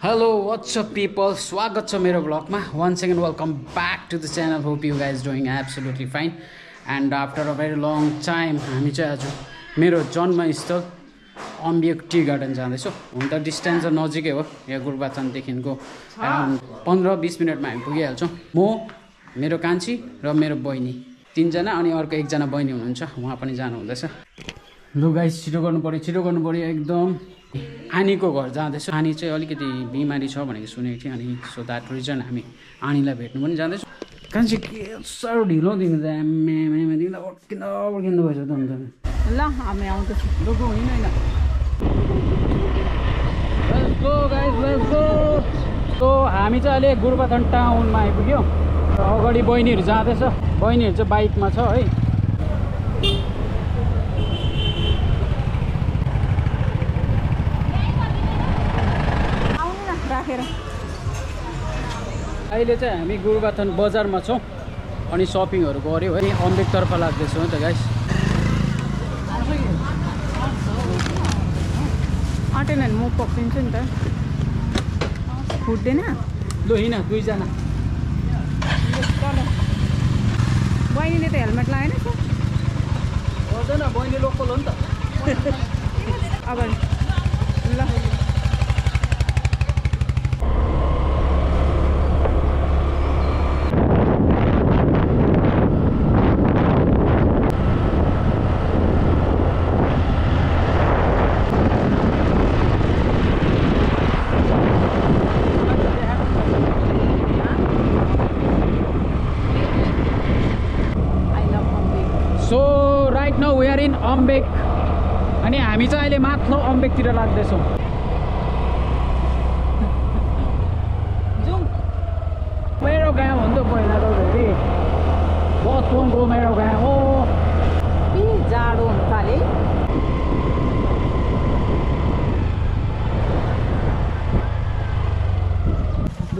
Hello, what's up people? स्वागत छ मेरो ब्लगमा. Once again welcome back to the channel. Hope you guys doing absolutely fine. And after a very long time हामी चाहिँ आज मेरो जन्मस्थल अम्बियोक tea garden जाँदैछौँ. हुन त डिस्टेन्स नजिकै हो. यहाँ गुरबाथानदेखिको अराउन्ड 15-20 मिनेटमा हामी पुगिहाल्छौँ. म मेरो कान्छी र मेरो बहिनी तीनजना अनि अर्को एकजना बहिनी हुनुहुन्छ. उहाँ पनि जानु हुँदैछ. लु गाइस छिटो गर्नु पर्यो एकदम. आनीको घर जाँदैछु. आनी चाहिँ अलिकति बिमारी छ भनेको सुनेको थिएँ अनि सो द्याट रिजन हामी आनीलाई भेट्नु पनि जाँदैछौँ. कान्छी के साह्रो ढिलो दिनु त आम्मा दिँदा पर्खिँदो भएछ त अन्त. ल हामी आउँदैछौँ. लुको होइन let's go guys let's go. So हामी चाहिँ अहिले गुरबाथान टाउनमा आइपुग्यो. अगाडि बहिनीहरू जाँदैछ. बहिनीहरू चाहिँ बाइकमा छ है. अहिले चाहिँ हामी गुरबाथान बजारमा छौँ अनि सपिङहरू गऱ्यो है. अम्बियोकतर्फ लाग्दैछौँ त गाइस. आँटेन नि म पक्रिन्छु नि त. फुट्दैन. लु हिँड दुईजना. बहिनीले त हेलमेट लगाएन छ. गर्दैन बहिनी लोकल हो नि त. अगाडि ल. Now we are in अम्बियोक अनि हामी चाहिँ अहिले माथि अम्बियोकतिर लाग्दैछौँ. मेरो गाउँ हो नि त पहिला त फेरि बचपनको मेरो गाउँ हो. जाडो हुन्छ अरे.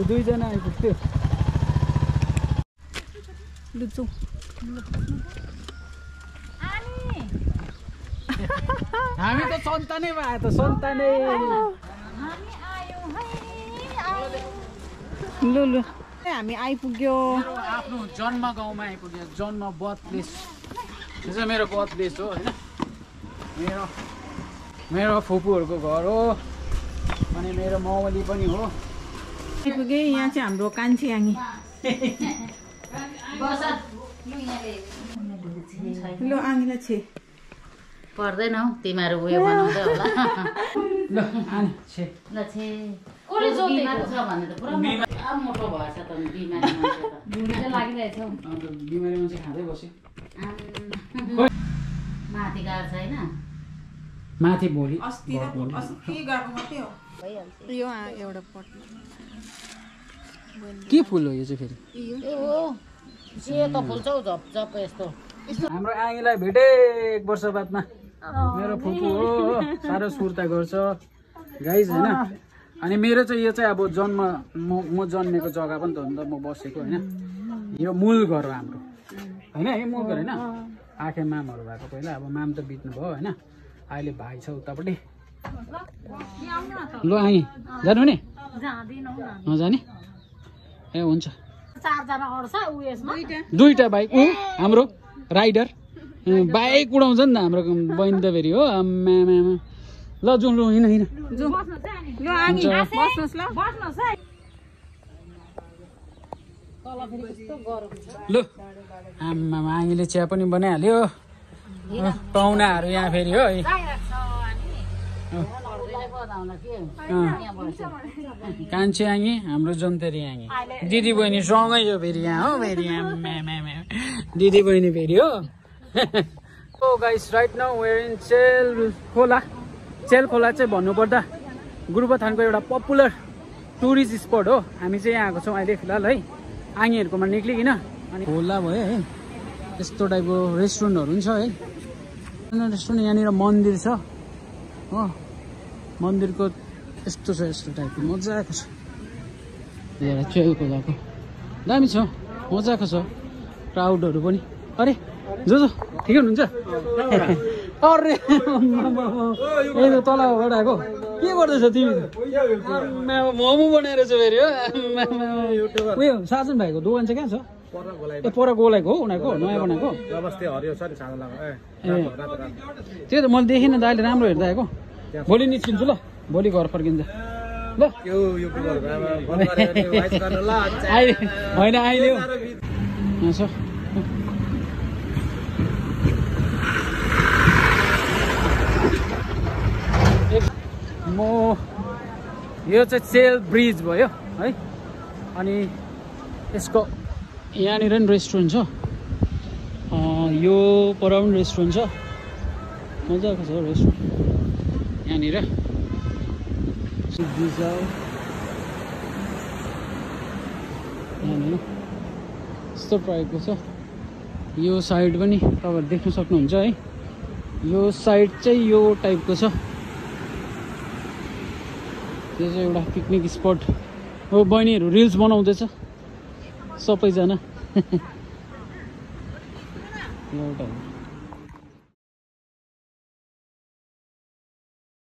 दुईजना आइपुग्थ्यो. लुचु हामी त सन्तानै भयो त सन्तानै. लु लु हामी आइपुग्यो. आफ्नो जन्म गाउँमा आइपुग्यो. जन्म बर्थ प्लेस. यो चाहिँ मेरो बर्थ प्लेस हो होइन. मेरो फुपूहरूको घर हो अनि मेरो मावली पनि हो. आइपुगे. यहाँ चाहिँ हाम्रो कान्छी आनी. ल आनीलाई छे पर्दैन हौ तिमीहरू उयो बनाउँदै होला. ल आनी छे ल छे कोले बिमार छ भने त पुरा मोटो भएछ त बिमारी मान्छे त. भुँडी चाहिँ लागिरहेछ हौ. अन्त बिमारी मान्छे खाँदै बस्यो. माथि गएको छैन. माथि भोलि अस्ति गएको मात्रै हो. यो एउटा पट. के फुल हो यो चाहिँ फेरि? ए हो सेतो फुल छ झपझप यस्तो. हाम्रो आङीलाई भेटे 1 वर्ष बादमा. मेरो फुपू हो. साह्रो सुर्ता गर्छ गाइज होइन. अनि मेरो चाहिँ यो चाहिँ अब जन्म म जन्मेको जग्गा पनि त हो नि त. म बसेको होइन. यो मूल घर हो हाम्रो होइन. यो मूल घर होइन. आखे मामहरू भएको पहिला. अब माम त बित्नु भयो होइन. अहिले भाइ छ उतापट्टि. ल आङी जानु नि. नजाने ए हुन्छ. दुईटा बाइक ऊ हाम्रो राइडर बाइक उडाउँछ नि त हाम्रो बहिनी त फेरि हो. आम्मामा ल जाउँ. लु हिँड लु. आम्मामा आङीले चिया पनि बनाइहाल्यो. पाहुनाहरू यहाँ फेरि हो. कान्छी आङी हाम्रो जन्तेरी आङी दिदी बहिनी सँगै हो फेरि यहाँ हो. फेरि दिदी बहिनी फेरि हो. Oh guys right now we are in Chel Khola चाहिँ भन्नुपर्दा गुरबाथानको एउटा पपुलर टुरिस्ट स्पट हो. हामी चाहिँ यहाँ आएको छौँ अहिले फिलहाल है. आङीहरूकोमा निक्लिकन अनि खोला भयो है. यस्तो टाइपको रेस्टुरेन्टहरू पनि छ है. रेस्टुरेन्ट यहाँनिर मन्दिर छ हो. मन्दिरको यस्तो छ. यस्तो टाइपको मजाको छ. एउटा चेल खोलाको दामी छ. मजाको छ. क्राउडहरू पनि. अरे जो ठिकै हुनुहुन्छ? अरे तल आएको के गर्दैछ तिमी मोमो बनाएर छ फेरि हो उयो साजन भाइको दोकान चाहिँ कहाँ छ ए पर गोलाइको हो उनीहरूको नयाँ बनाएको त्यही त मैले देखिनँ त अहिले राम्रो हेर्दा आएको भोलि निस्किन्छु ल भोलि घर फर्किन्छ ल होइन अहिले म यो चाहिँ सेल ब्रिज भयो है अनि यसको यहाँनिर नि रेस्टुरेन्ट छ यो पर पनि रेस्टुरेन्ट छ मजाको छ रेस्टुरेन्ट यहाँनिर यहाँनिर यस्तो टाइपको छ यो साइड पनि तपाईँहरू देख्न सक्नुहुन्छ है यो साइड चाहिँ यो टाइपको छ त्यो चाहिँ एउटा पिकनिक स्पट हो बहिनीहरू रिल्स बनाउँदैछ सबैजना एउटा